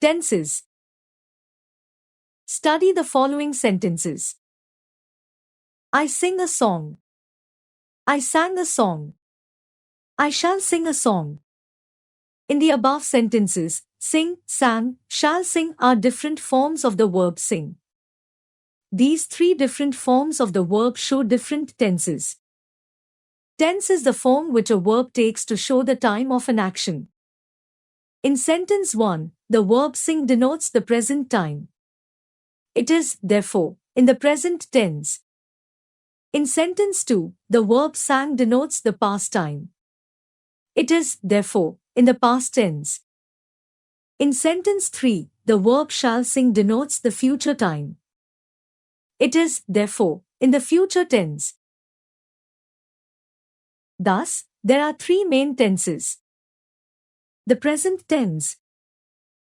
Tenses. Study the following sentences. I sing a song. I sang a song. I shall sing a song. In the above sentences, sing, sang, shall sing are different forms of the verb sing. These three different forms of the verb show different tenses. Tense is the form which a verb takes to show the time of an action. In sentence 1, the verb sing denotes the present time. It is, therefore, in the present tense. In sentence 2, the verb sang denotes the past time. It is, therefore, in the past tense. In sentence 3, the verb shall sing denotes the future time. It is, therefore, in the future tense. Thus, there are three main tenses: the present tense,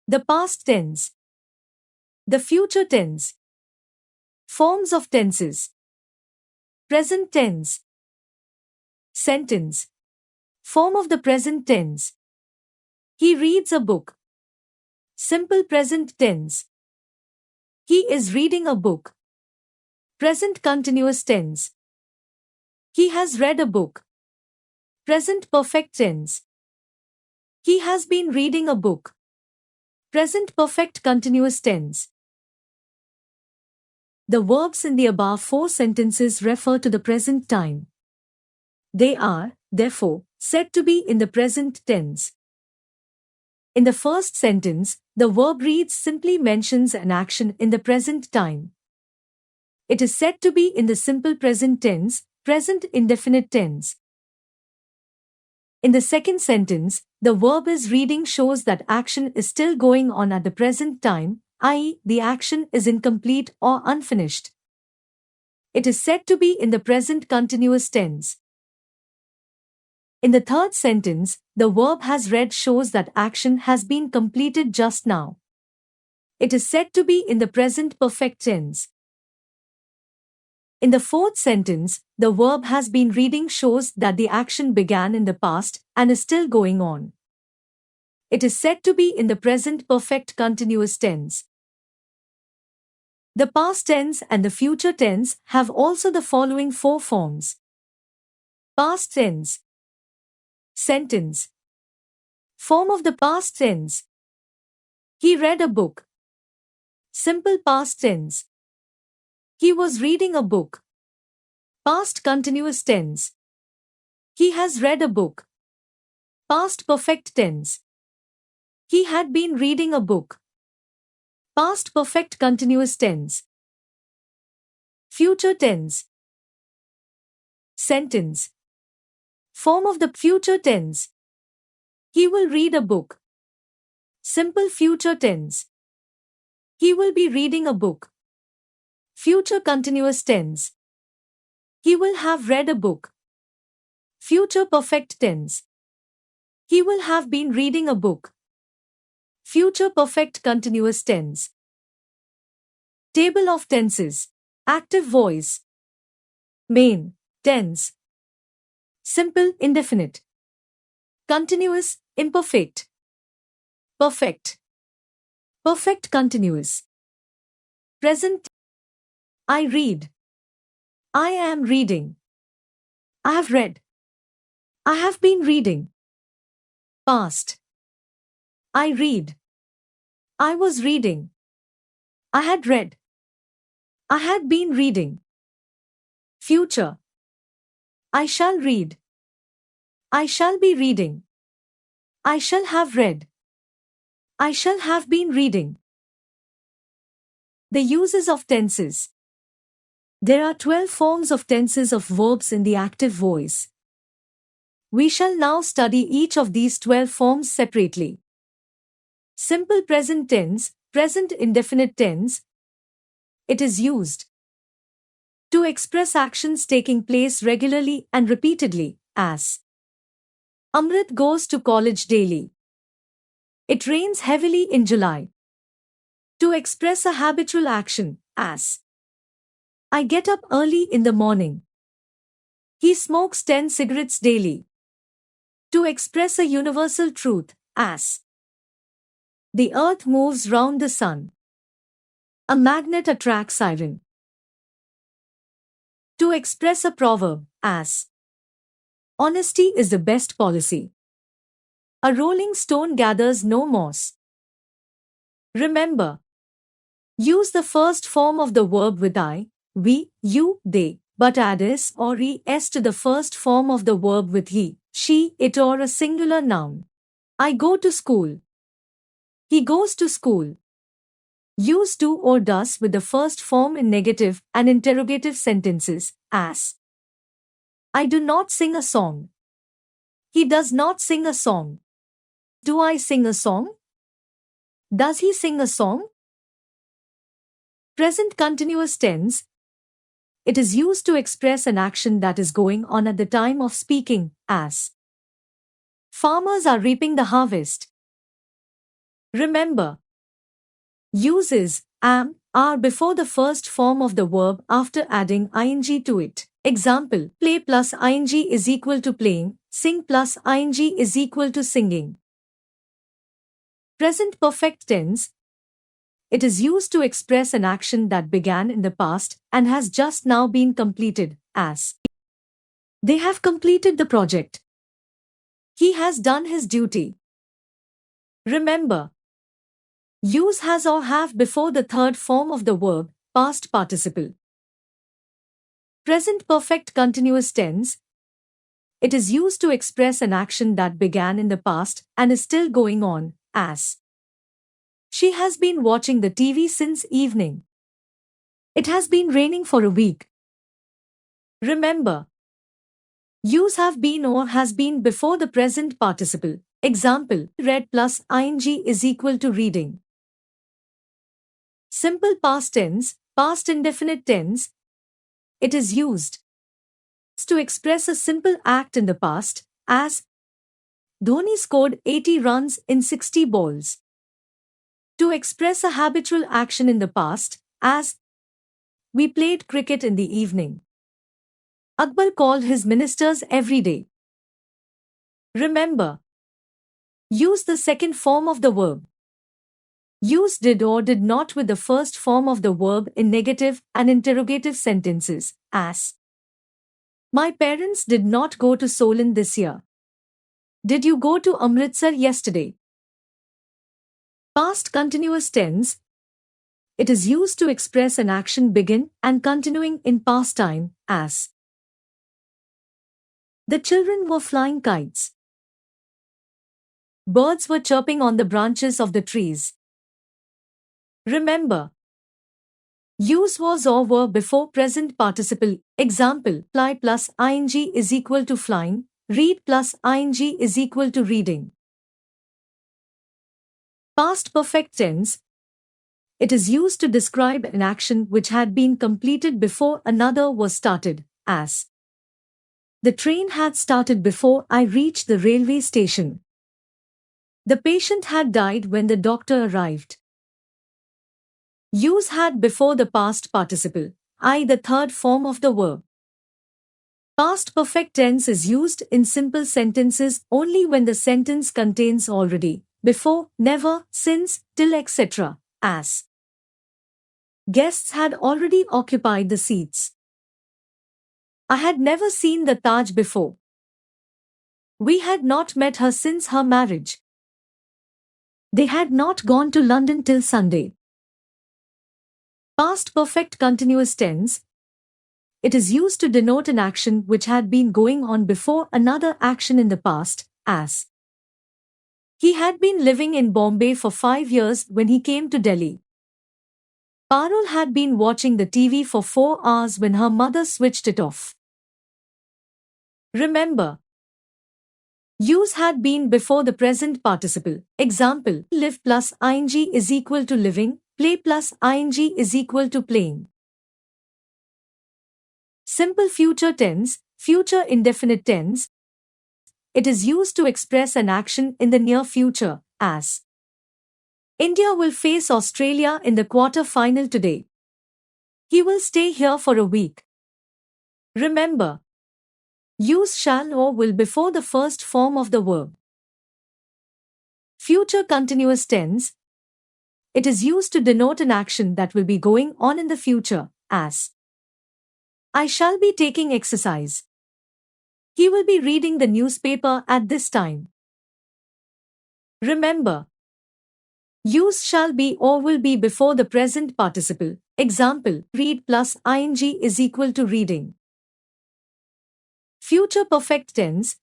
the past tense, the future tense. Forms of tenses. Present tense. Sentence. Form of the present tense. He reads a book. Simple present tense. He is reading a book. Present continuous tense. He has read a book. Present perfect tense. He has been reading a book. Present perfect continuous tense. The verbs in the above four sentences refer to the present time. They are, therefore, said to be in the present tense. In the first sentence, the verb reads simply mentions an action in the present time. It is said to be in the simple present tense, present indefinite tense. In the second sentence, the verb is reading shows that action is still going on at the present time, i.e., the action is incomplete or unfinished. It is said to be in the present continuous tense. In the third sentence, the verb has read shows that action has been completed just now. It is said to be in the present perfect tense. In the fourth sentence, the verb has been reading shows that the action began in the past and is still going on. It is said to be in the present perfect continuous tense. The past tense and the future tense have also the following four forms. Past tense. Sentence. Form of the past tense. He read a book. Simple past tense. He was reading a book. Past continuous tense. He has read a book. Past perfect tense. He had been reading a book. Past perfect continuous tense. Future tense. Sentence. Form of the future tense. He will read a book. Simple future tense. He will be reading a book. Future continuous tense. He will have read a book. Future perfect tense. He will have been reading a book. Future perfect continuous tense. Table of tenses. Active voice. Main tense. Simple indefinite. Continuous imperfect. Perfect. Perfect continuous. Present. I read. I am reading. I have read. I have been reading. Past. I read. I was reading. I had read. I had been reading. Future. I shall read. I shall be reading. I shall have read. I shall have been reading. The uses of tenses. There are 12 forms of tenses of verbs in the active voice. We shall now study each of these 12 forms separately. Simple present tense, present indefinite tense. It is used to express actions taking place regularly and repeatedly, as Amrit goes to college daily. It rains heavily in July. To express a habitual action, as I get up early in the morning. He smokes 10 cigarettes daily. To express a universal truth, as The earth moves round the sun. A magnet attracts iron. To express a proverb, as honesty is the best policy. A rolling stone gathers no moss. Remember, use the first form of the verb with I, we, you, they, but add is or es to the first form of the verb with he, she, it or a singular noun. I go to school. He goes to school. Use do or does with the first form in negative and interrogative sentences, as I do not sing a song. He does not sing a song. Do I sing a song? Does he sing a song? Present continuous tense. It is used to express an action that is going on at the time of speaking, as farmers are reaping the harvest. Remember, use is, am, are before the first form of the verb after adding ing to it. Example, play plus ing is equal to playing, sing plus ing is equal to singing. Present perfect tense. It is used to express an action that began in the past and has just now been completed, as they have completed the project. He has done his duty. Remember, use has or have before the third form of the verb, past participle. Present perfect continuous tense. It is used to express an action that began in the past and is still going on, as she has been watching the TV since evening. It has been raining for a week. Remember, use have been or has been before the present participle. Example, read plus ing is equal to reading. Simple past tense, past indefinite tense. It is used to express a simple act in the past, as Dhoni scored 80 runs in 60 balls. To express a habitual action in the past, as we played cricket in the evening. Akbar called his ministers every day. Remember, use the second form of the verb. Use did or did not with the first form of the verb in negative and interrogative sentences, as my parents did not go to Solin this year. Did you go to Amritsar yesterday? Past continuous tense. It is used to express an action begin and continuing in past time, as the children were flying kites. Birds were chirping on the branches of the trees. Remember, use was or were before present participle. Example, fly plus ing is equal to flying, read plus ing is equal to reading. Past perfect tense. It is used to describe an action which had been completed before another was started, as the train had started before I reached the railway station. The patient had died when the doctor arrived. Use had before the past participle, I the third form of the verb. Past perfect tense is used in simple sentences only when the sentence contains already, before, never, since, till etc., as guests had already occupied the seats. I had never seen the Taj before. We had not met her since her marriage. They had not gone to London till Sunday. Past perfect continuous tense. It is used to denote an action which had been going on before another action in the past, as he had been living in Bombay for 5 years when he came to Delhi. Parul had been watching the TV for 4 hours when her mother switched it off. Remember, use had been before the present participle. Example, live plus ing is equal to living, play plus ing is equal to playing. Simple future tense, future indefinite tense. It is used to express an action in the near future, as India will face Australia in the quarter-final today. He will stay here for a week. Remember, use shall or will before the first form of the verb. Future continuous tense. It is used to denote an action that will be going on in the future, as I shall be taking exercise. He will be reading the newspaper at this time. Remember, use shall be or will be before the present participle. Example, read plus ing is equal to reading. Future perfect tense.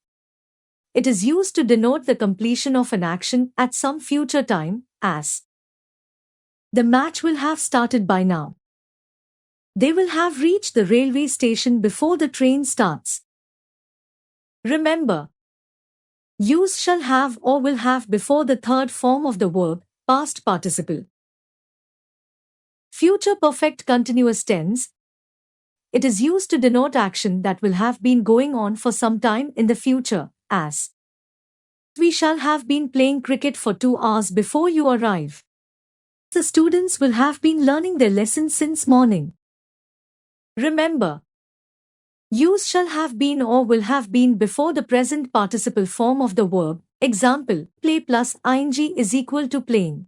It is used to denote the completion of an action at some future time, as the match will have started by now. They will have reached the railway station before the train starts. Remember, use shall have or will have before the third form of the verb, past participle. Future perfect continuous tense. It is used to denote action that will have been going on for some time in the future, as we shall have been playing cricket for 2 hours before you arrive. The students will have been learning their lessons since morning. Remember, use shall have been or will have been before the present participle form of the verb. Example, play plus ing is equal to playing.